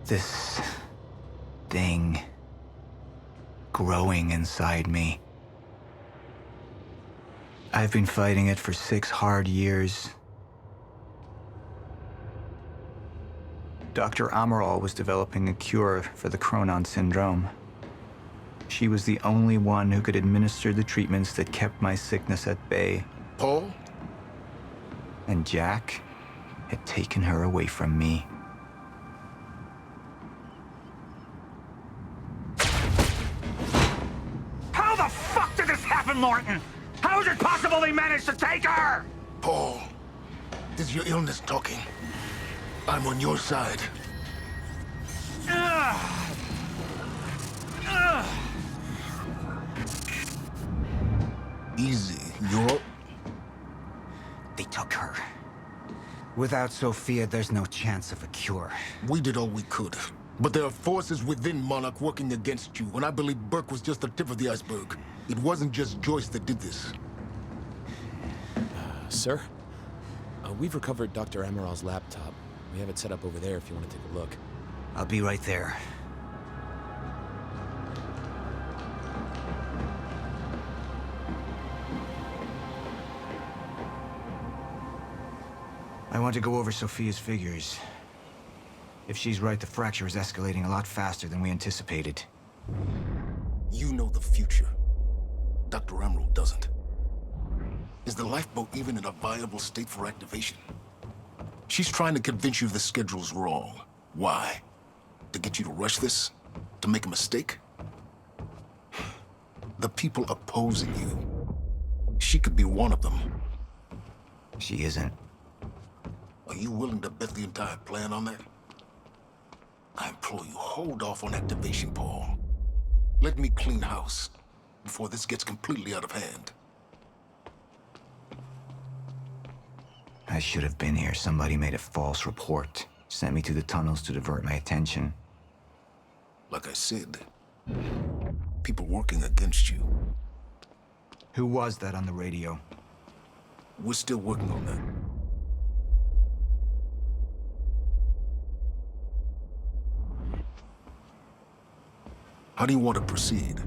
This thing growing inside me. I've been fighting it for 6 hard years. Dr. Amaral was developing a cure for the Cronon syndrome. She was the only one who could administer the treatments that kept my sickness at bay. Paul? And Jack had taken her away from me. How the fuck did this happen, Martin? How is it possible they managed to take her? Paul, this is your illness talking. I'm on your side. Easy, you're... They took her. Without Sophia, there's no chance of a cure. We did all we could. But there are forces within Monarch working against you, and I believe Burke was just the tip of the iceberg. It wasn't just Joyce that did this. Sir? We've recovered Dr. Amaral's laptop. We have it set up over there if you want to take a look. I'll be right there. I want to go over Sophia's figures. If she's right, the fracture is escalating a lot faster than we anticipated. You know the future. Dr. Amaral doesn't. Is the lifeboat even in a viable state for activation? She's trying to convince you the schedule's wrong. Why? To get you to rush this? To make a mistake? The people opposing you. She could be one of them. She isn't. Are you willing to bet the entire plan on that? I implore you, hold off on activation, Paul. Let me clean house before this gets completely out of hand. I should have been here. Somebody made a false report. Sent me to the tunnels to divert my attention. Like I said, people working against you. Who was that on the radio? We're still working on that. How do you want to proceed?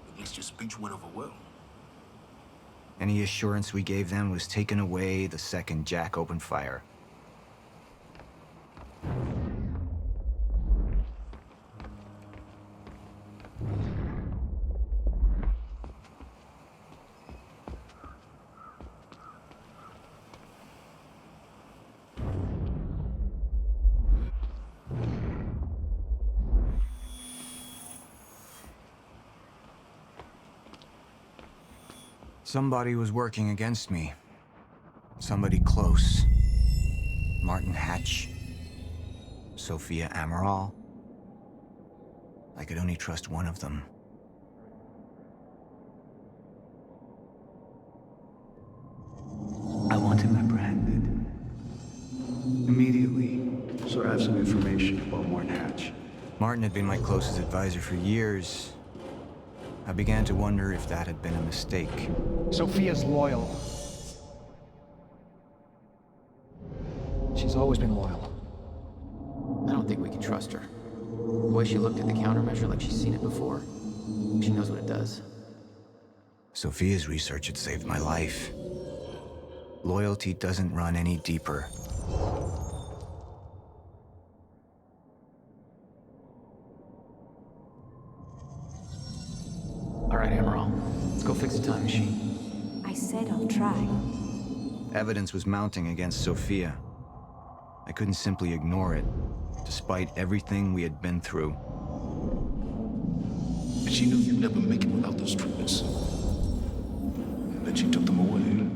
At least your speech went over well. Any assurance we gave them was taken away the second Jack opened fire. Somebody was working against me. Somebody close. Martin Hatch. Sophia Amaral. I could only trust one of them. I want him apprehended. Immediately. So I have some information about Martin Hatch. Martin had been my closest advisor for years. I began to wonder if that had been a mistake. Sophia's loyal. She's always been loyal. I don't think we can trust her. The way she looked at the countermeasure like she's seen it before. She knows what it does. Sophia's research had saved my life. Loyalty doesn't run any deeper. All right, Amaral. Let's go fix the time machine. I said I'll try. Evidence was mounting against Sophia. I couldn't simply ignore it, despite everything we had been through. And she knew you'd never make it without those treatments. And then she took them away.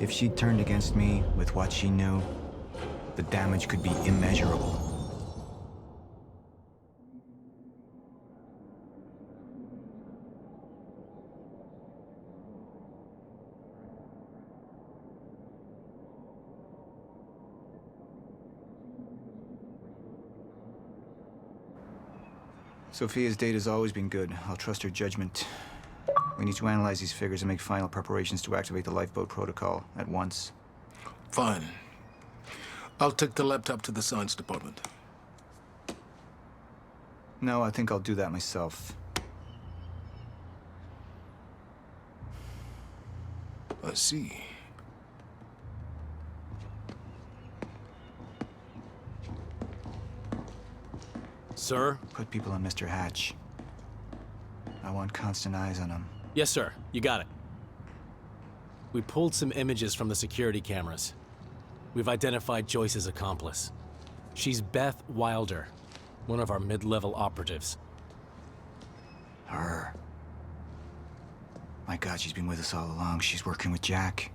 If she'd turned against me with what she knew, the damage could be immeasurable. Sophia's data's always been good. I'll trust her judgment. We need to analyze these figures and make final preparations to activate the lifeboat protocol at once. Fine. I'll take the laptop to the science department. No, I think I'll do that myself. I see. Sir? Put people on Mr. Hatch. I want constant eyes on him. Yes, sir. You got it. We pulled some images from the security cameras. We've identified Joyce's accomplice. She's Beth Wilder, one of our mid-level operatives. Her. My God, she's been with us all along. She's working with Jack.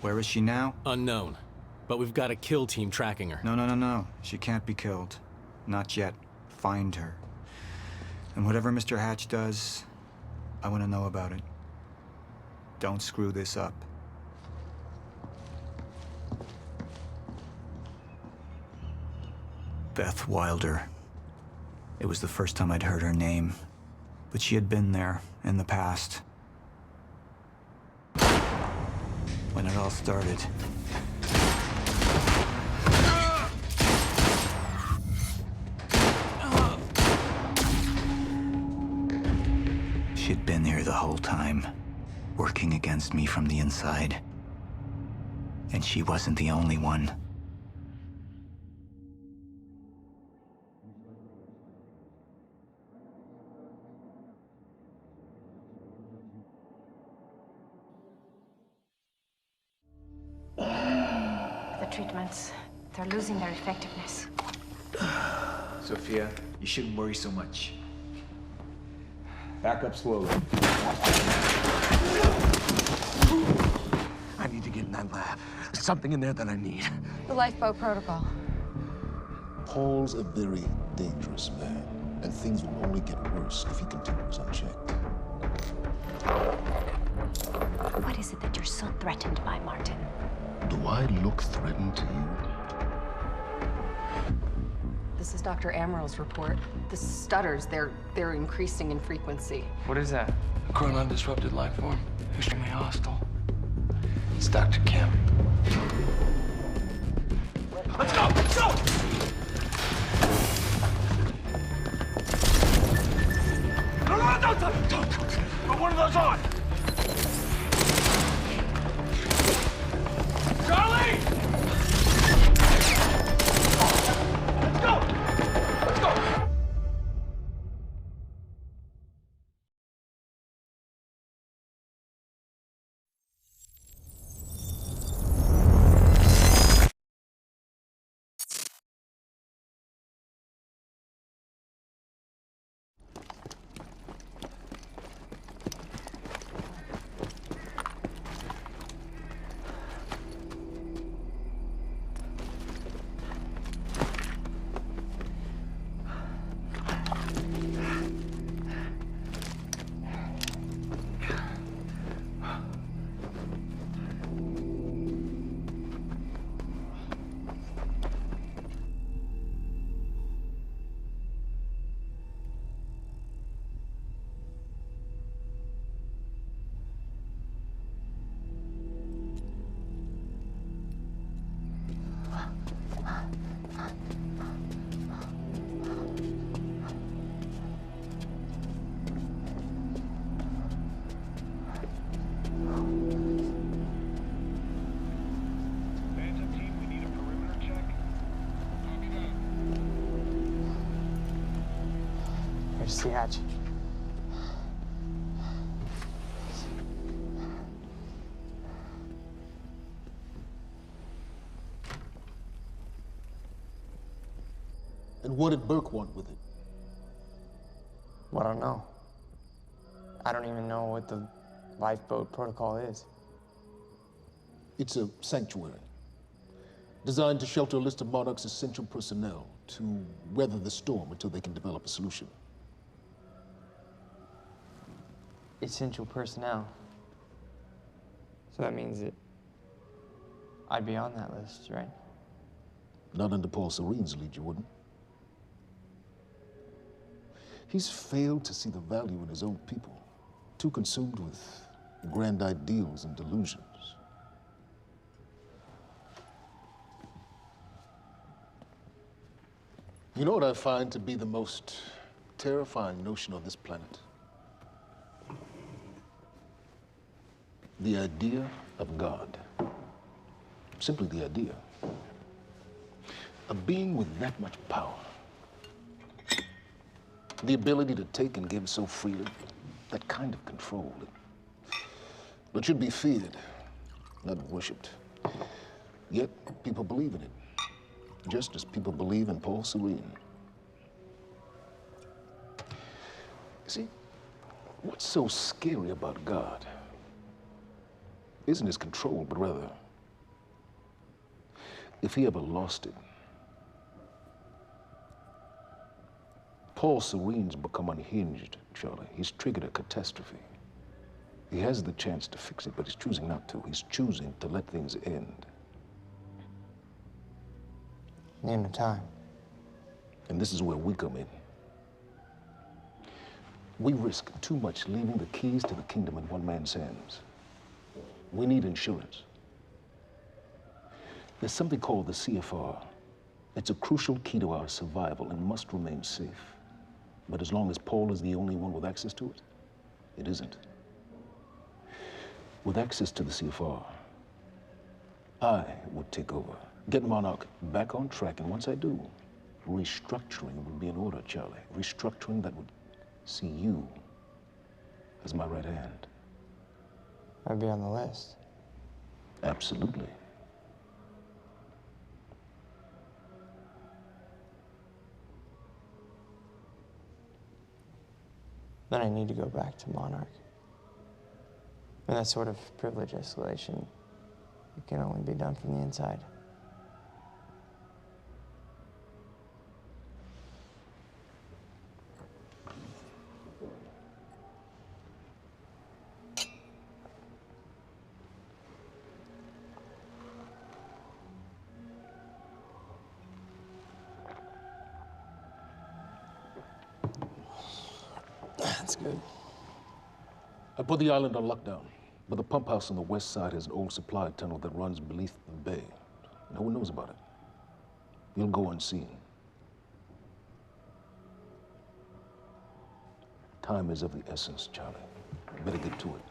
Where is she now? Unknown. But we've got a kill team tracking her. No. She can't be killed. Not yet. Find her. And whatever Mr. Hatch does, I want to know about it. Don't screw this up. Beth Wilder. It was the first time I'd heard her name, but she had been there in the past. When it all started. She'd been here the whole time, working against me from the inside. And she wasn't the only one. The treatments, they're losing their effectiveness. Sophia, you shouldn't worry so much. Back up slowly. I need to get in that lab. There's something in there that I need. The lifeboat protocol. Paul's a very dangerous man, and things will only get worse if he continues unchecked. What is it that you're so threatened by, Martin? Do I look threatened to you? This is Dr. Amaril's report. The stutters, they're increasing in frequency. What is that? A chronon-disrupted life form. Extremely hostile. It's Dr. Kim. Let's go! Let's go! No, don't! Put one of those on! Charlie! Let's go! Let's go! Where's the hatch? And what did Burke want with it? Well, I don't know. I don't even know what the lifeboat protocol is. It's a sanctuary, designed to shelter a list of Monarch's essential personnel to weather the storm until they can develop a solution. Essential personnel. So that means that I'd be on that list, right? Not under Paul Serene's lead, you wouldn't. He's failed to see the value in his own people, too consumed with grand ideals and delusions. You know what I find to be the most terrifying notion on this planet? The idea of God. Simply the idea. A being with that much power. The ability to take and give so freely. That kind of control. But should be feared, not worshipped. Yet, people believe in it. Just as people believe in Paul Serene. See, what's so scary about God isn't his control, but rather, if he ever lost it. Paul Serene's become unhinged, Charlie. He's triggered a catastrophe. He has the chance to fix it, but he's choosing not to. He's choosing to let things end. The end of time. And this is where we come in. We risk too much leaving the keys to the kingdom in one man's hands. We need insurance. There's something called the CFR. It's a crucial key to our survival and must remain safe. But as long as Paul is the only one with access to it, it isn't. With access to the CFR, I would take over, get Monarch back on track, and once I do, restructuring would be in order, Charlie. Restructuring that would see you as my right hand. I'd be on the list. Absolutely. Then I need to go back to Monarch. And that sort of privilege escalation, it can only be done from the inside. That's good. I put the island on lockdown, but the pump house on the west side has an old supply tunnel that runs beneath the bay. No one knows about it. You'll go unseen. Time is of the essence, Charlie. Better get to it.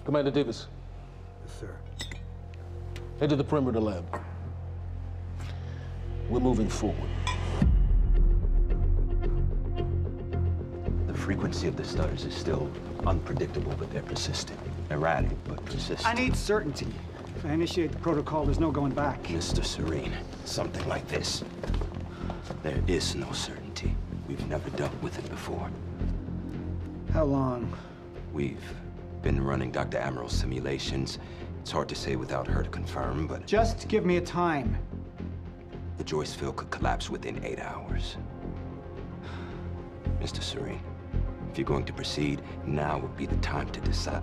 Commander Davis. Yes, sir. Head to the perimeter lab. We're moving forward. The frequency of the stutters is still unpredictable, but they're persistent. Erratic, but persistent. I need certainty. If I initiate the protocol, there's no going back. Mr. Serene, something like this. There is no certainty. We've never dealt with it before. How long? We've been running Dr. Amaril's simulations. It's hard to say without her to confirm, but... Just give me a time. The Joyce field could collapse within 8 hours. Mr. Serene, if you're going to proceed, now would be the time to decide.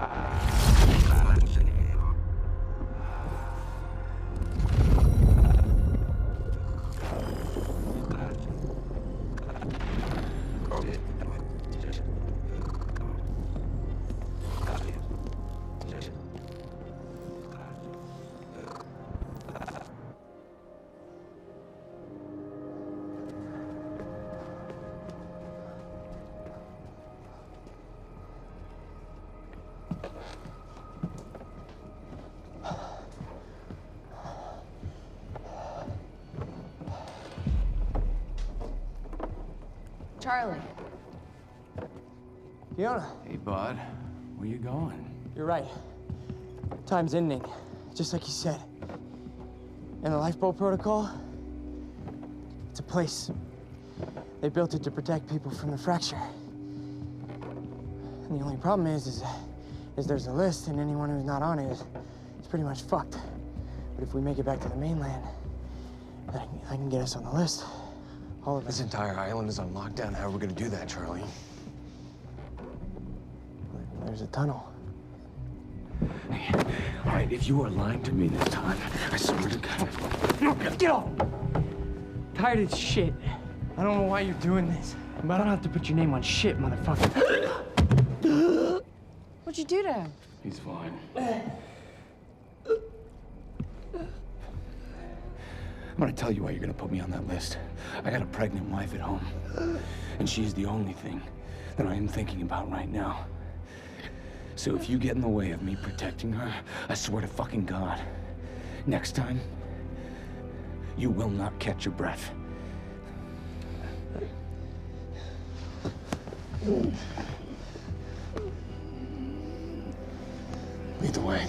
Charlie. Fiona. Hey, bud. Where you going? You're right. Time's ending, just like you said. And the lifeboat protocol, it's a place. They built it to protect people from the fracture. And the only problem is there's a list, and anyone who's not on it is pretty much fucked. But if we make it back to the mainland, I can get us on the list. All of us. This entire island is on lockdown. How are we gonna do that, Charlie? There's a tunnel. Hey, All right, if you are lying to me this time, I swear to God. No, get off! Tired of this shit. I don't know why you're doing this, but I don't have to put your name on shit, motherfucker. What'd you do to him? He's fine. I'm gonna tell you why you're gonna put me on that list. I got a pregnant wife at home, and she's the only thing that I am thinking about right now. So if you get in the way of me protecting her, I swear to fucking God, next time, you will not catch your breath. Lead the way.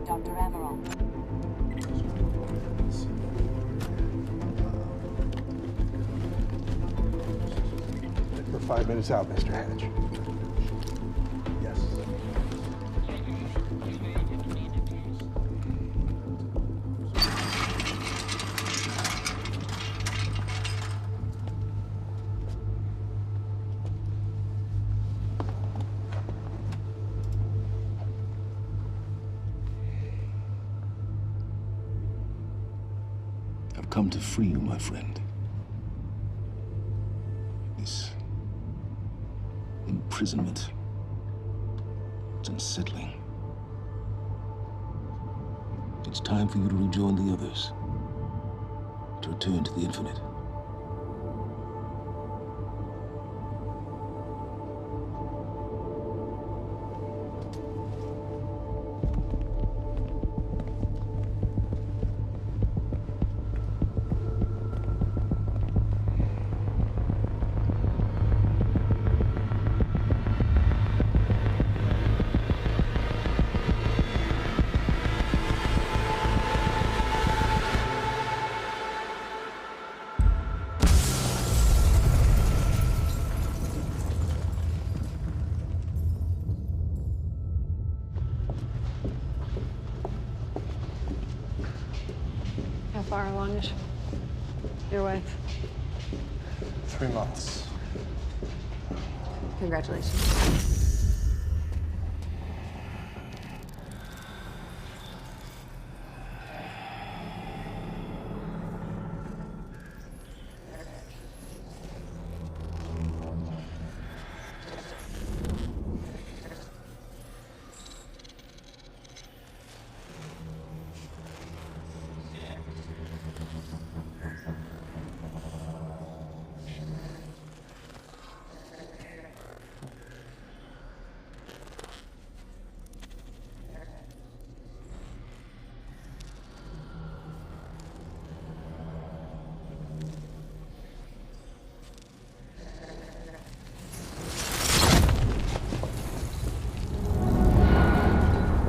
Dr. Emerald. We're 5 minutes out, Mr. Hatch. Yes. I've come to free you, my friend. This imprisonment, it's unsettling. It's time for you to rejoin the others, to return to the infinite. How far along is your wife? 3 months. Congratulations.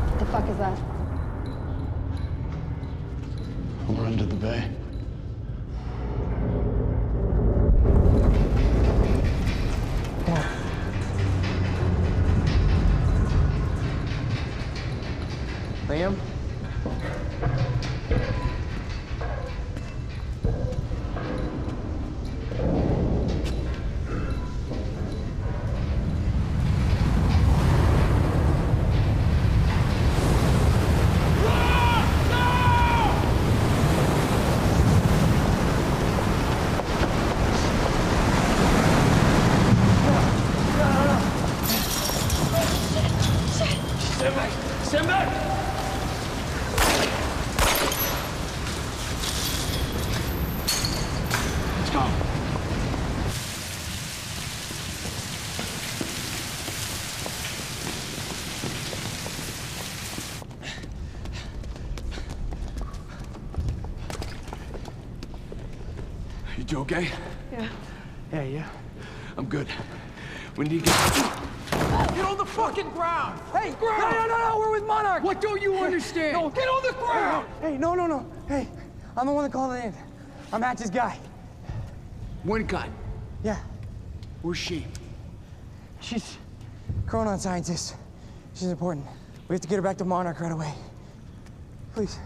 What the fuck is that? We're under the bay. Liam? Run! You okay? Yeah. Yeah, yeah. I'm good. We need to get on the fucking ground! Hey, no, we're with Monarch! What don't you understand? No, Get on the ground! Hey, no. Hey, I'm the one that called it in. I'm Hatch's guy. One gun. Yeah. Where's she? She's chronon scientist. She's important. We have to get her back to Monarch right away. Please.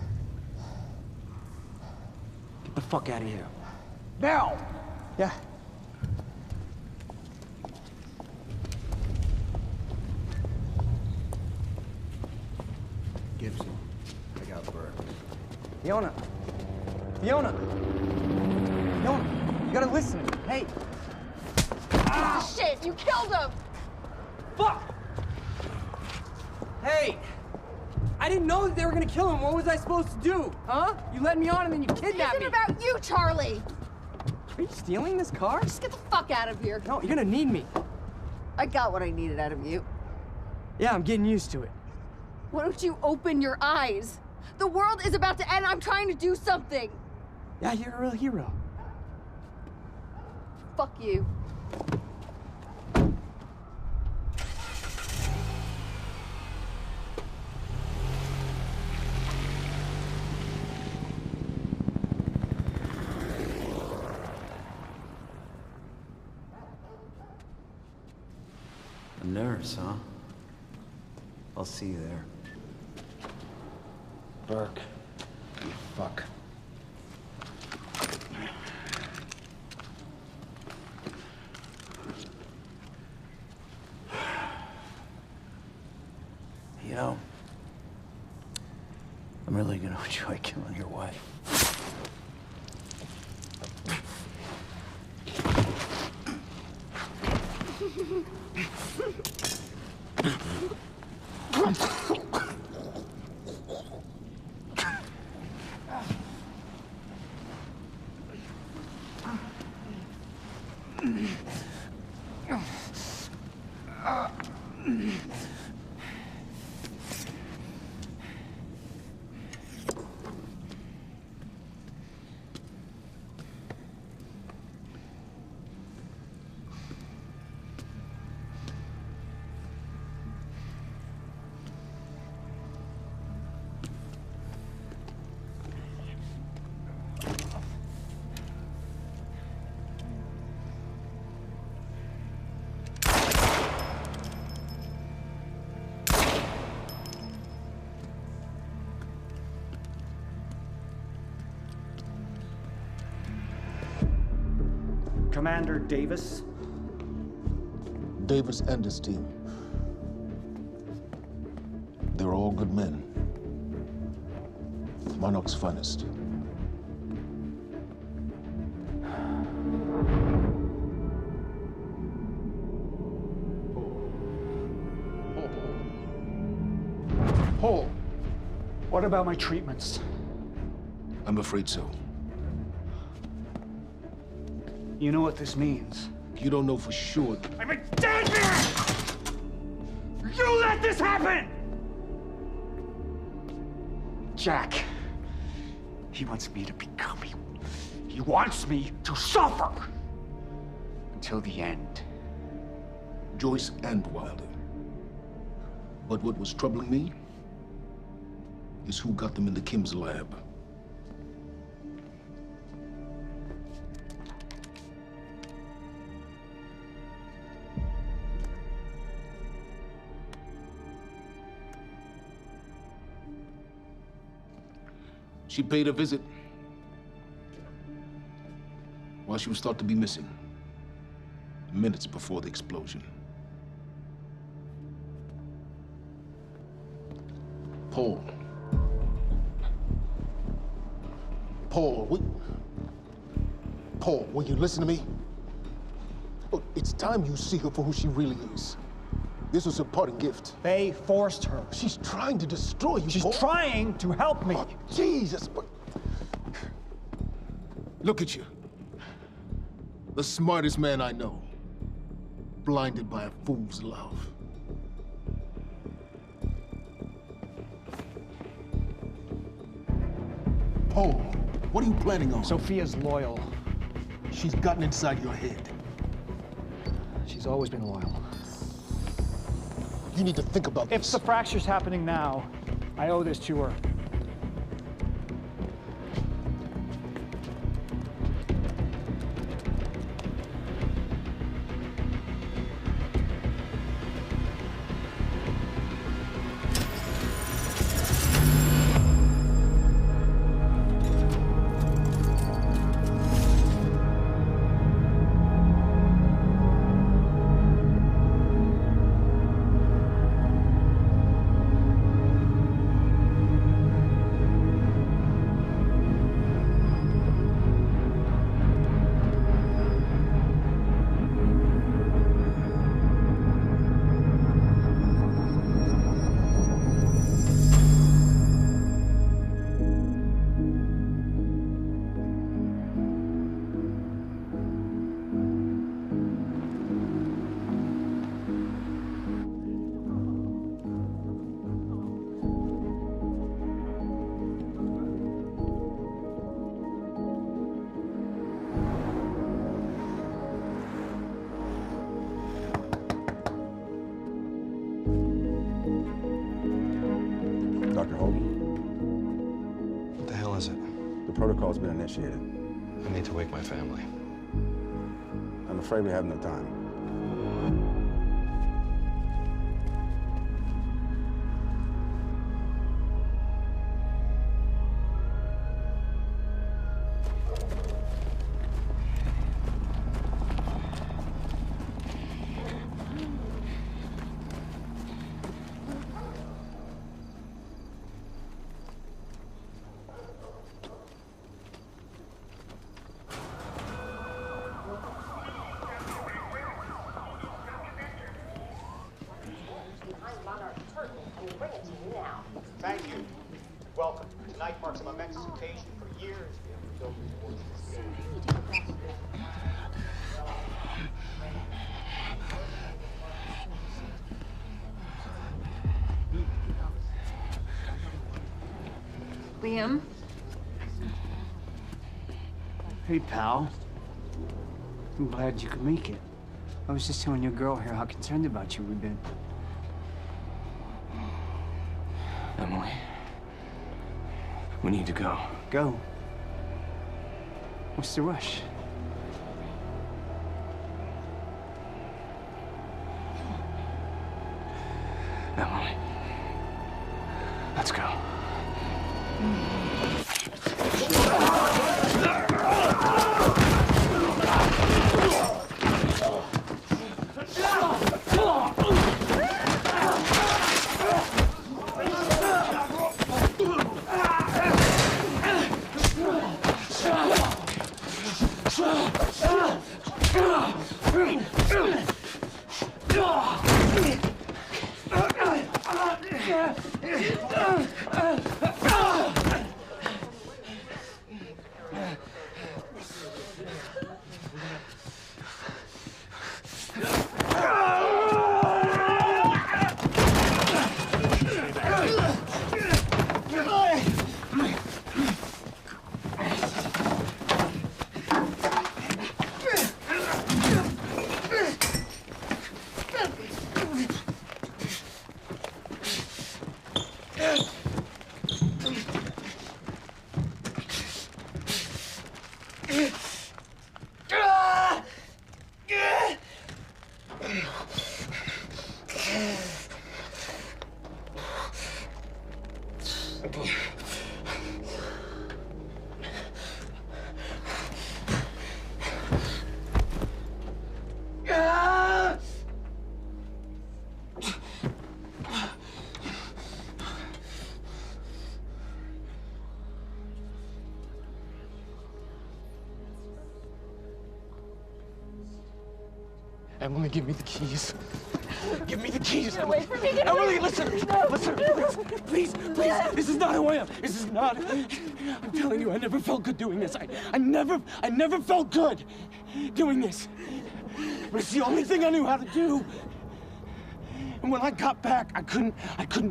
Get the fuck out of here. Now! Yeah. Gibson, I got Burke. Fiona, you gotta listen. Hey. Ah, shit, you killed him! Fuck! Hey! I didn't know that they were gonna kill him. What was I supposed to do? Huh? You led me on and then you kidnapped me. It isn't about you, Charlie! Are you stealing this car? Just get the fuck out of here. No, you're gonna need me. I got what I needed out of you. Yeah, I'm getting used to it. Why don't you open your eyes? The world is about to end. I'm trying to do something. Yeah, you're a real hero. Fuck you. A nurse, huh? I'll see you there. Burke, you fuck. You know, I'm really gonna enjoy killing your wife. Commander Davis? Davis and his team. They're all good men. Monarch's finest. Paul, what about my treatments? I'm afraid so. You know what this means? You don't know for sure. I'm a dead man! You let this happen! Jack, he wants me to become you. He wants me to suffer until the end. Joyce and Wilder. But what was troubling me is who got them into Kim's lab. She paid a visit while she was thought to be missing, minutes before the explosion. Paul, will you listen to me? Look, it's time you see her for who she really is. This was her parting gift. They forced her. She's trying to destroy you, She's Paul. trying to help me. Oh, Jesus, but... Look at you. The smartest man I know. Blinded by a fool's love. Paul, what are you planning on? Sophia's loyal. She's gotten inside your head. She's always been loyal. You need to think about this. If the fracture's happening now, I owe this to her. Dr. Hogan? What the hell is it? The protocol's been initiated. I need to wake my family. I'm afraid we have no time. Thank you. Welcome. Tonight marks a momentous occasion. For years, we have been building towards this day. Liam? Hey, pal. I'm glad you could make it. I was just telling your girl here how concerned about you we've been. Emily, we need to go. Go? What's the rush? Emily, let's go. Emily, give me the keys. Give me the keys. Get away from me. Get Emily, away. listen. Listen, please. Please. This is not who I am. This is not. I'm telling you, I never felt good doing this. I never felt good doing this. But it's the only thing I knew how to do. And when I got back, I couldn't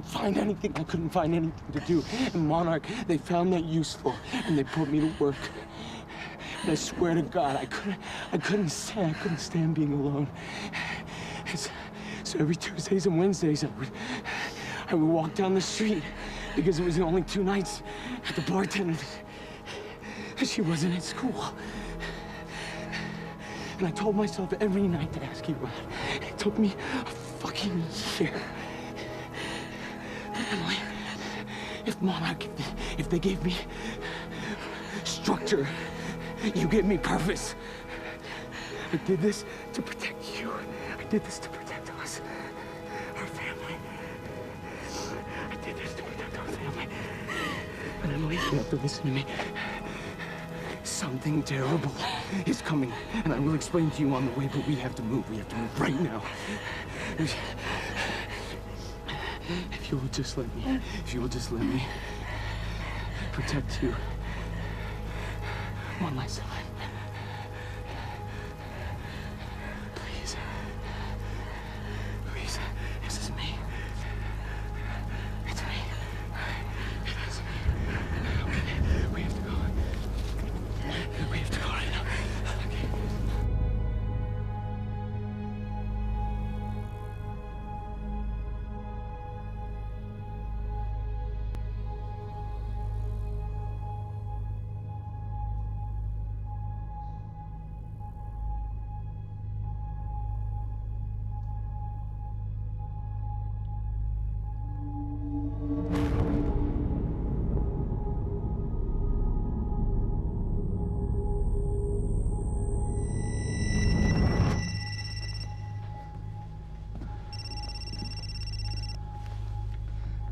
find anything. I couldn't find anything to do. And Monarch, they found that useful, and they put me to work. And I swear to God, I couldn't stand being alone. So every Tuesdays and Wednesdays, I would walk down the street because it was the only 2 nights at the bartender. She wasn't at school. And I told myself every night to ask you out. It took me a fucking year. But Emily, if they gave me structure, you gave me purpose. I did this to protect you. I did this to protect us, our family. I did this to protect our family. And Emily, you have to listen to me. Something terrible is coming, and I will explain to you on the way, but we have to move. We have to move right now. If you will just let me protect you one last time. Please. Please. This is me. It's me. It is me. Okay. We have to go. We have to go right now. Okay.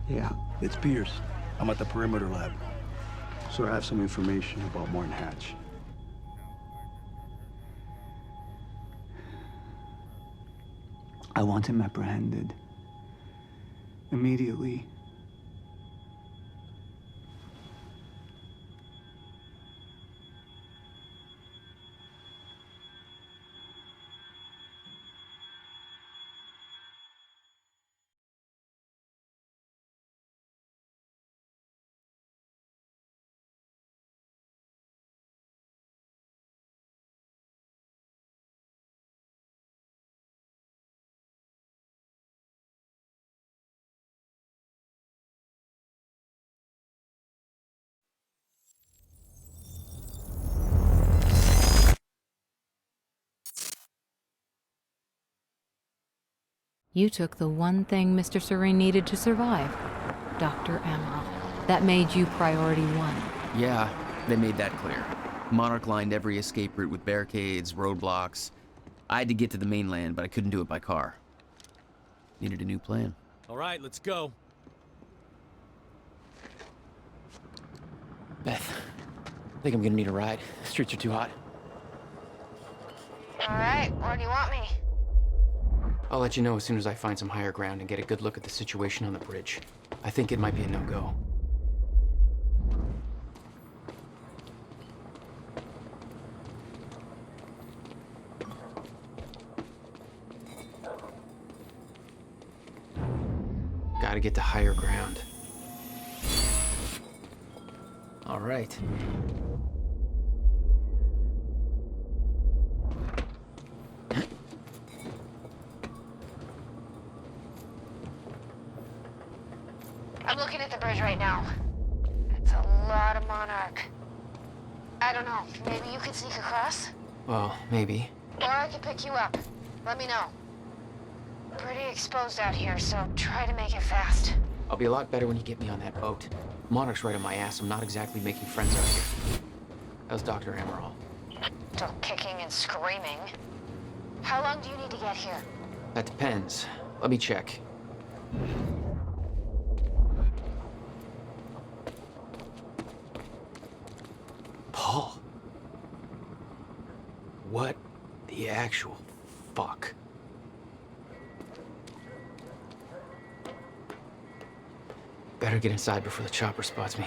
Yeah, it's Pierce. I'm at the perimeter lab. So I have some information about Martin Hatch. I want him apprehended. Immediately. You took the one thing Mr. Serene needed to survive, Dr. Amaral. That made you priority 1. Yeah, they made that clear. Monarch lined every escape route with barricades, roadblocks. I had to get to the mainland, but I couldn't do it by car. Needed a new plan. All right, let's go. Beth, I think I'm gonna need a ride. The streets are too hot. All right, where do you want me? I'll let you know as soon as I find some higher ground and get a good look at the situation on the bridge. I think it might be a no-go. Gotta get to higher ground. All right. I'm looking at the bridge right now. It's a lot of Monarch. I don't know, maybe you could sneak across? Well, maybe. Or I could pick you up. Let me know. Pretty exposed out here, so try to make it fast. I'll be a lot better when you get me on that boat. Monarch's right on my ass. I'm not exactly making friends out here. How's Dr. Amaral? Still kicking and screaming. How long do you need to get here? That depends. Let me check. Paul. What the actual fuck? Better get inside before the chopper spots me.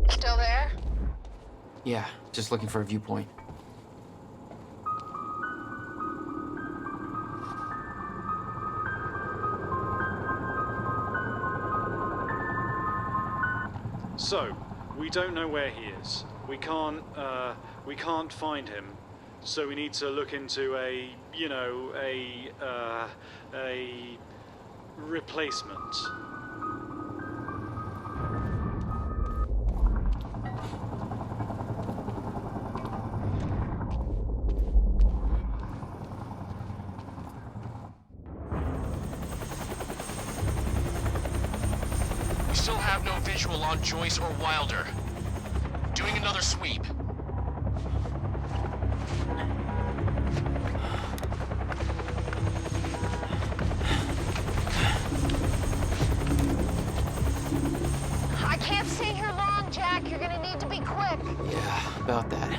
Still there? Yeah, just looking for a viewpoint. So, we don't know where he is. We can't find him. So we need to look into a replacement. We still have no visual on Joyce or Wilder. Doing another sweep. I can't stay here long, Jack. You're gonna need to be quick. Yeah, about that.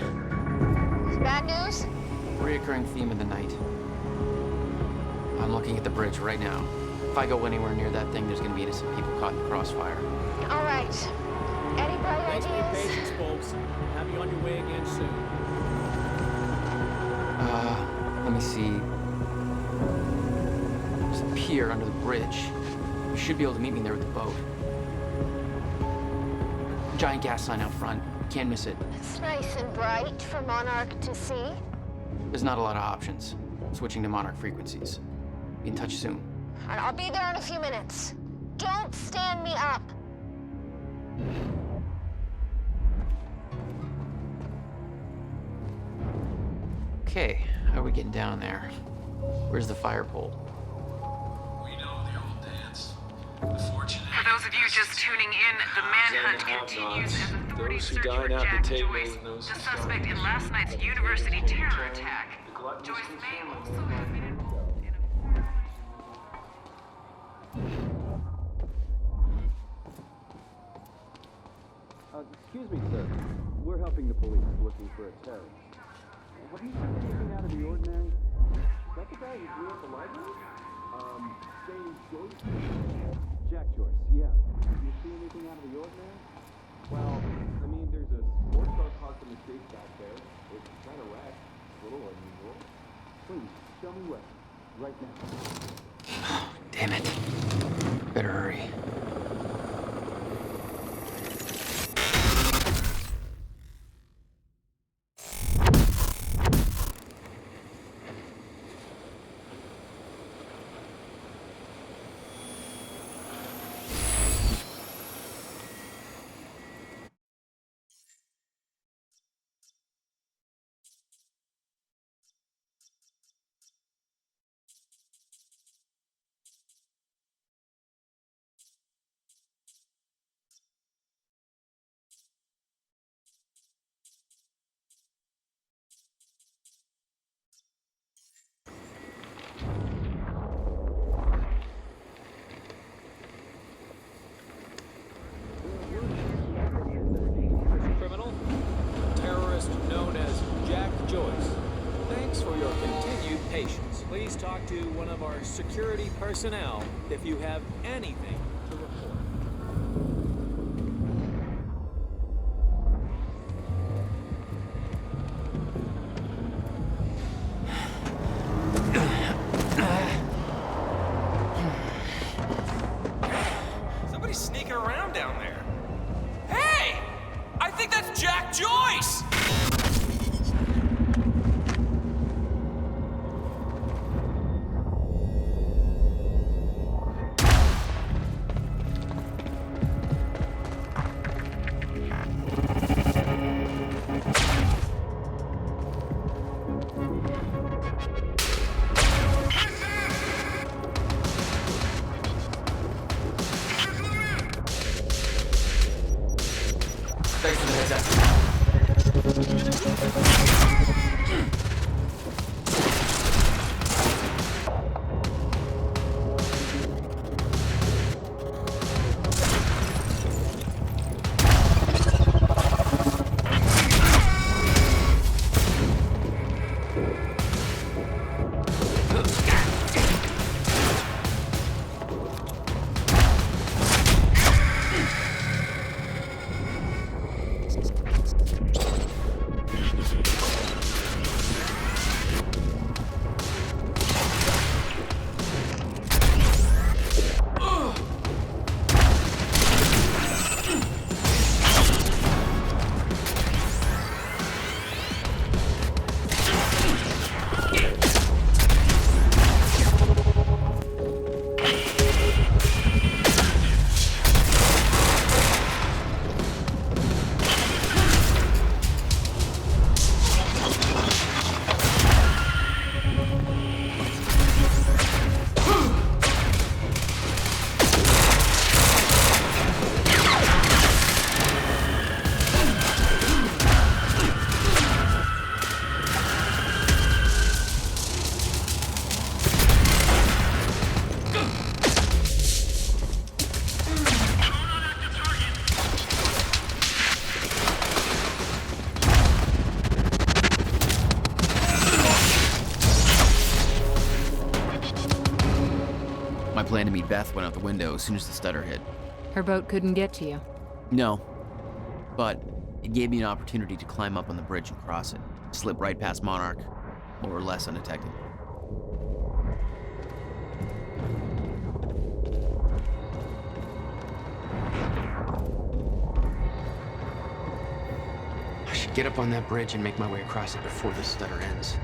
Bad news? Reoccurring theme of the night. I'm looking at the bridge right now. If I go anywhere near that thing, there's gonna be innocent people caught in the crossfire. All right. Any bright Thanks for your ideas? patience, folks. Have you on your way again soon. Let me see. There's a pier under the bridge. You should be able to meet me there with the boat. Giant gas sign out front. Can't miss it. It's nice and bright for Monarch to see. There's not a lot of options. Switching to Monarch frequencies. Be in touch soon. And I'll be there in a few minutes. Don't stand me up. Okay, how are we getting down there? Where's the fire pole? We know the old dance. For those of you just tuning in, the manhunt continues as authorities search for Jack Joyce, the suspect in last night's university terror attack. Joyce may also have been involved in Excuse me, sir. We're helping the police looking for a terrorist. Have you seen anything out of the ordinary? Is that the guy who blew up the library? James Joyce? Jack Joyce, yeah. Did you see anything out of the ordinary? Well, I mean, there's a sports car parked in the street back there. It's kind of wrecked. A little unusual. Please, show me where. Right now. Damn it. Better hurry. Criminal, terrorist known as Jack Joyce. Thanks for your continued patience. Please talk to one of our security personnel if you have anything to report. Somebody's sneaking around down there. Hey! I think that's Jack Joyce! Thanks for the heads up. Beth went out the window as soon as the stutter hit. Her boat couldn't get to you. No, but it gave me an opportunity to climb up on the bridge and cross it, slip right past Monarch, more or less undetected. I should get up on that bridge and make my way across it before the stutter ends.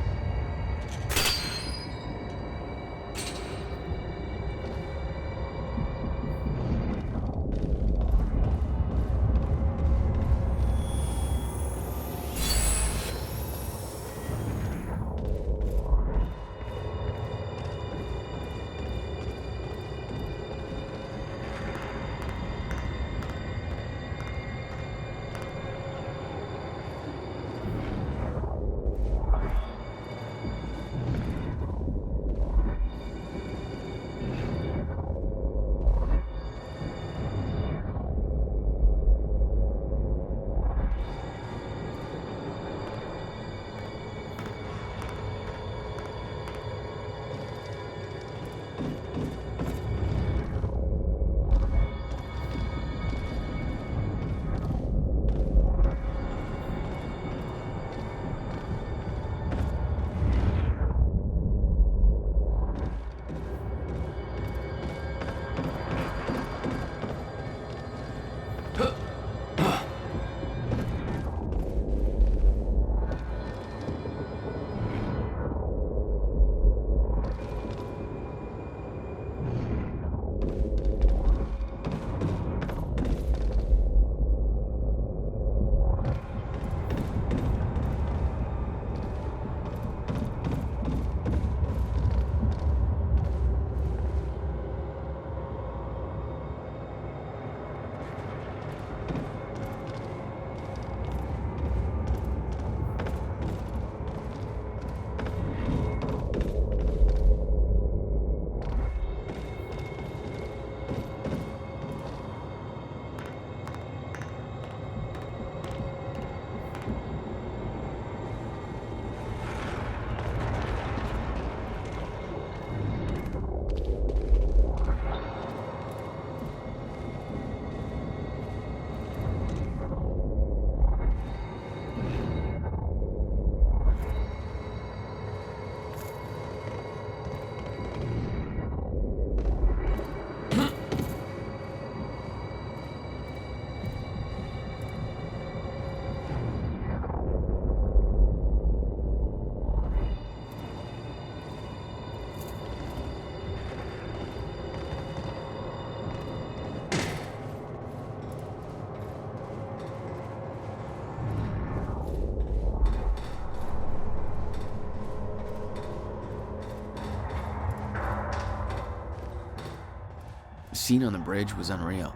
The scene on the bridge was unreal.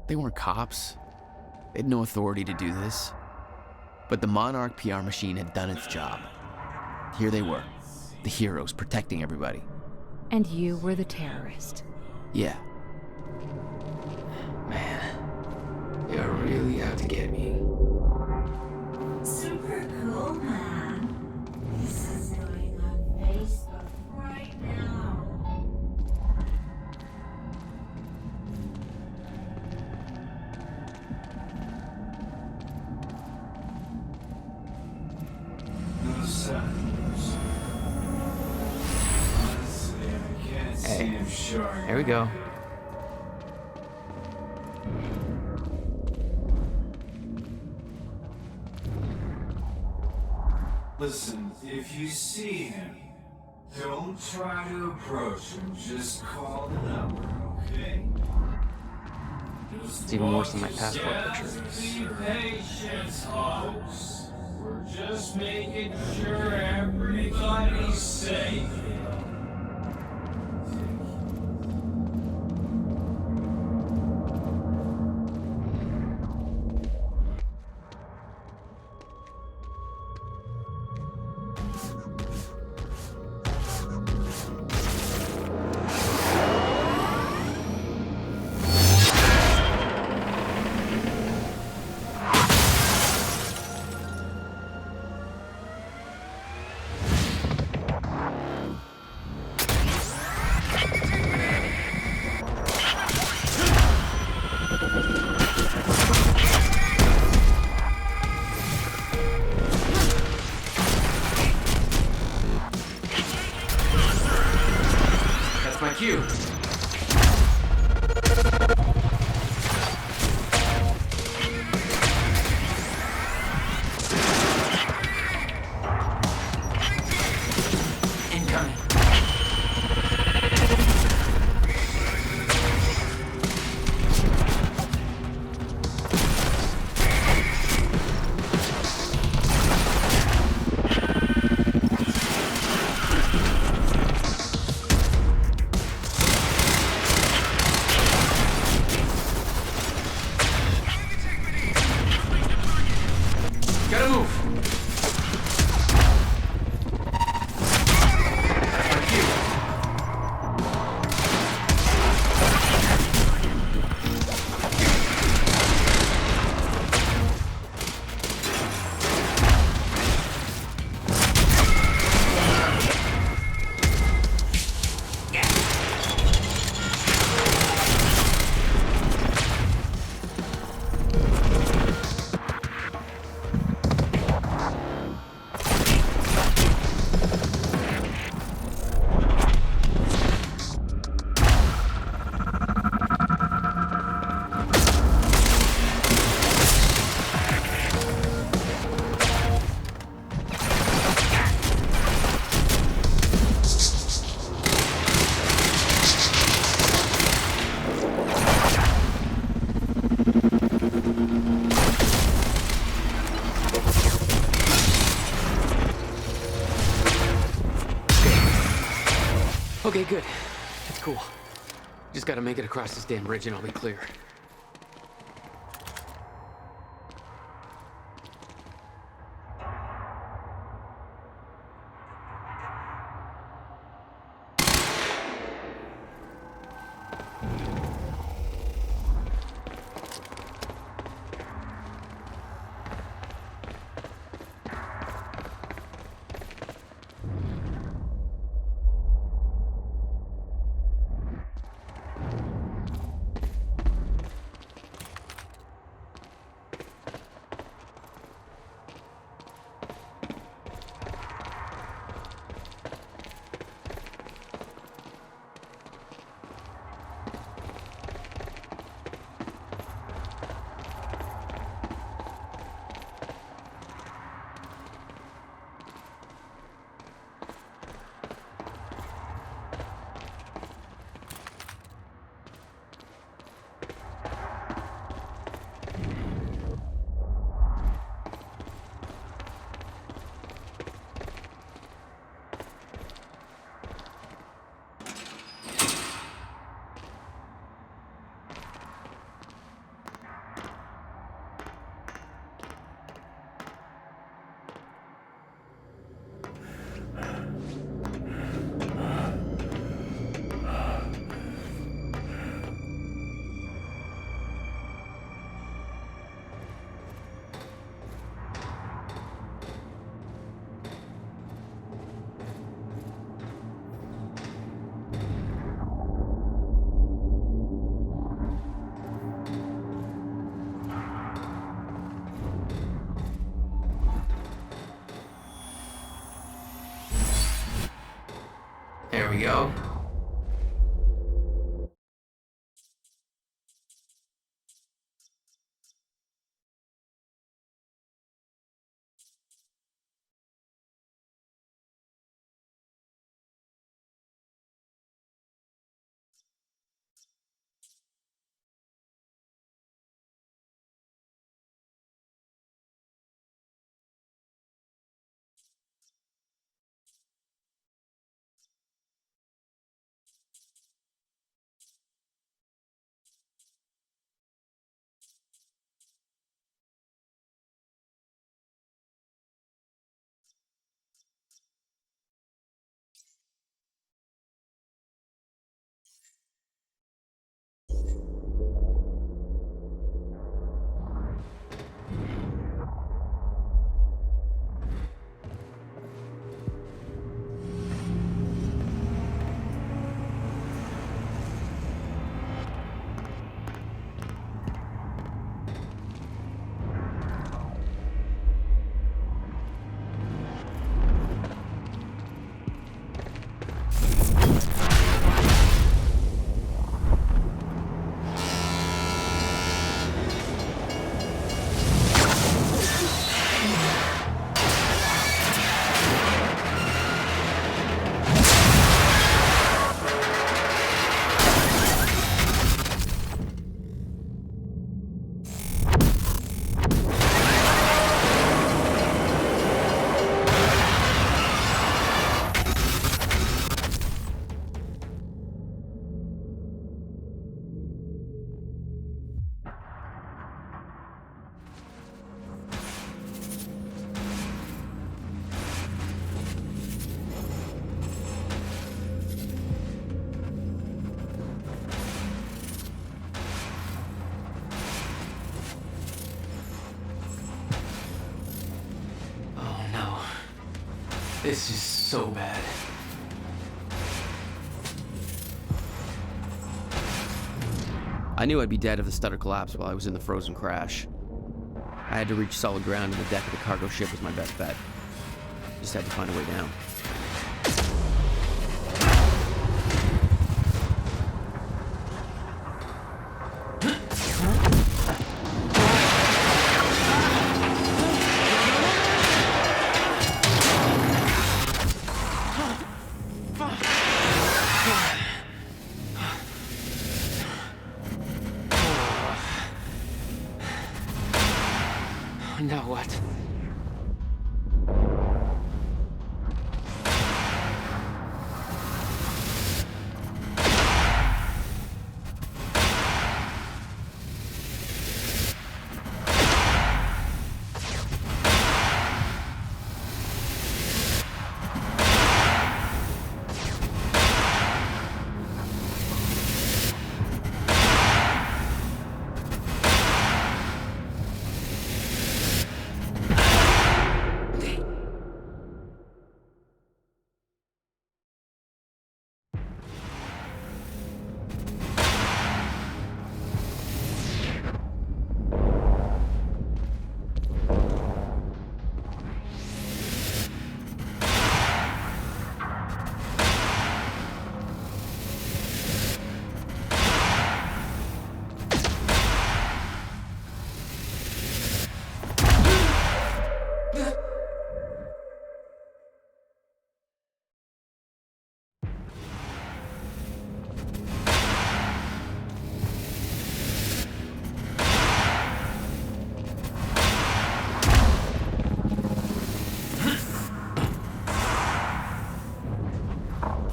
They weren't cops. They had no authority to do this. But the Monarch PR machine had done its job. Here they were, the heroes protecting everybody. And you were the terrorist. Yeah. Man, you're really out to get me. Super cool, man. This is going on Facebook right now. No signs. Honestly, I can't see him short. Here we go. Listen, if you see him, don't try to approach him. Just call the number, okay? It's even worse than my passport picture. Be patient, folks. We're just making sure everybody's safe. Okay, good. It's cool. Just gotta make it across this damn bridge and I'll be clear. There we go. This is so bad. I knew I'd be dead if the stutter collapsed while I was in the frozen crash. I had to reach solid ground, and the deck of the cargo ship was my best bet. Just had to find a way down. Now what?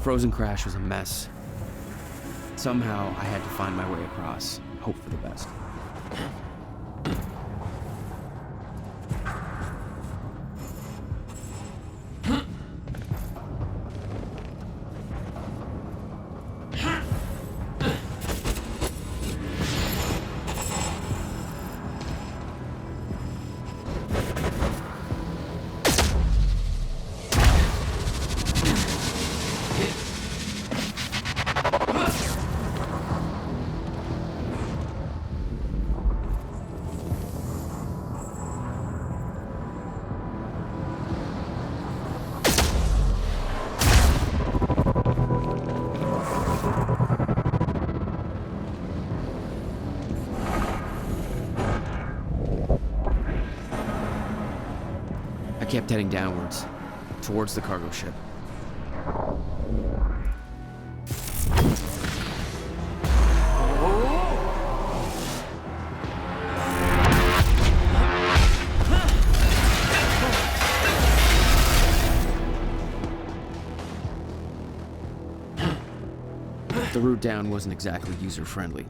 frozen crash was a mess. Somehow, I had to find my way across, hope for the best. I kept heading downwards, towards the cargo ship. The route down wasn't exactly user-friendly.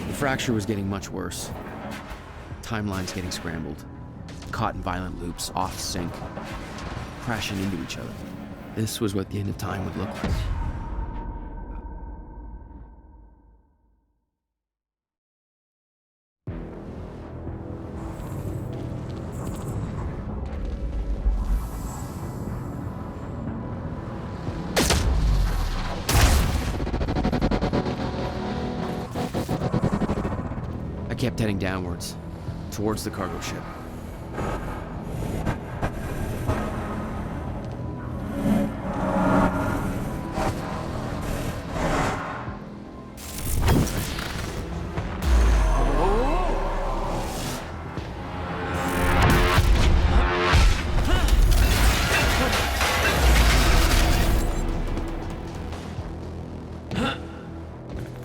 The fracture was getting much worse. Timelines getting scrambled. Caught in violent loops, off sync. Crashing into each other. This was what the end of time would look like. I kept heading downwards, towards the cargo ship.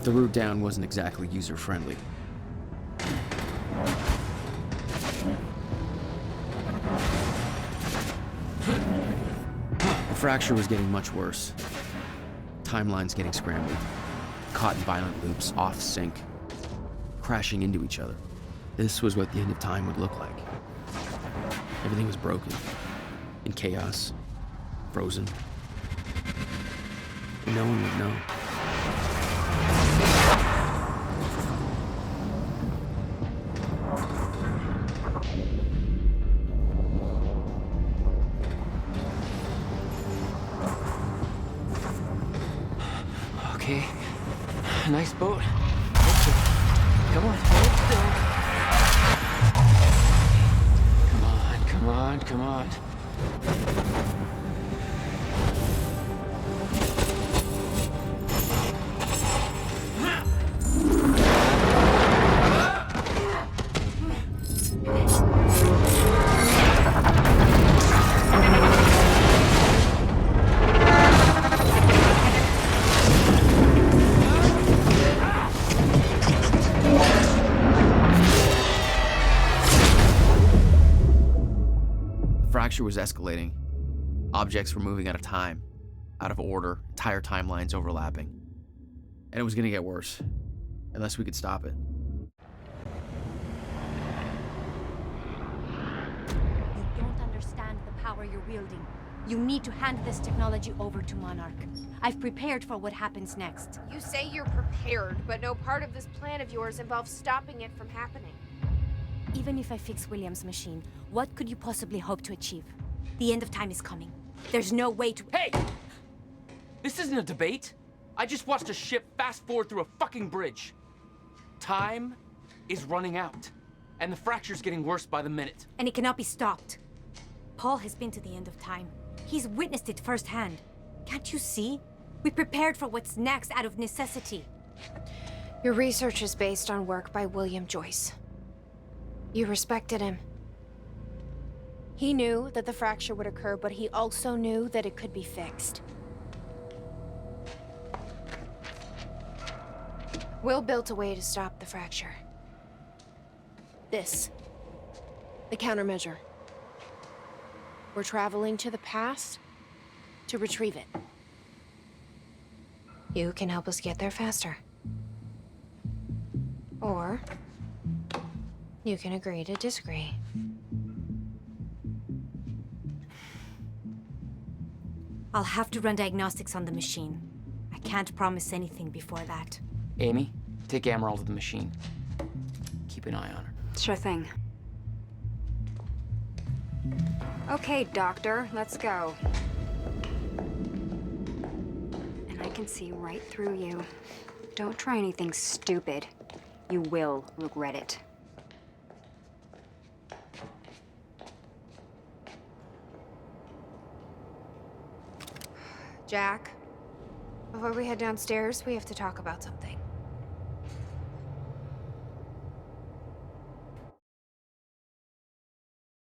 The route down wasn't exactly user-friendly. The fracture was getting much worse. Timelines getting scrambled. Caught in violent loops, off sync. Crashing into each other. This was what the end of time would look like. Everything was broken. In chaos. Frozen. And no one would know. Okay. Nice boat. Come on, hold still. Come on, come on, come on. The fracture was escalating. Objects were moving out of time, out of order, entire timelines overlapping. And it was gonna get worse, unless we could stop it. You don't understand the power you're wielding. You need to hand this technology over to Monarch. I've prepared for what happens next. You say you're prepared, but no part of this plan of yours involves stopping it from happening. Even if I fix William's machine, what could you possibly hope to achieve? The end of time is coming. There's no way to— Hey! This isn't a debate. I just watched a ship fast forward through a fucking bridge. Time is running out, and the fracture's getting worse by the minute. And it cannot be stopped. Paul has been to the end of time. He's witnessed it firsthand. Can't you see? We prepared for what's next out of necessity. Your research is based on work by William Joyce. You respected him. He knew that the fracture would occur, but he also knew that it could be fixed. Will built a way to stop the fracture. This. The countermeasure. We're traveling to the past to retrieve it. You can help us get there faster. Or you can agree to disagree. I'll have to run diagnostics on the machine. I can't promise anything before that. Amy, take Amaral to the machine. Keep an eye on her. Sure thing. Okay, Doctor, let's go. And I can see right through you. Don't try anything stupid. You will regret it. Jack, before we head downstairs, we have to talk about something.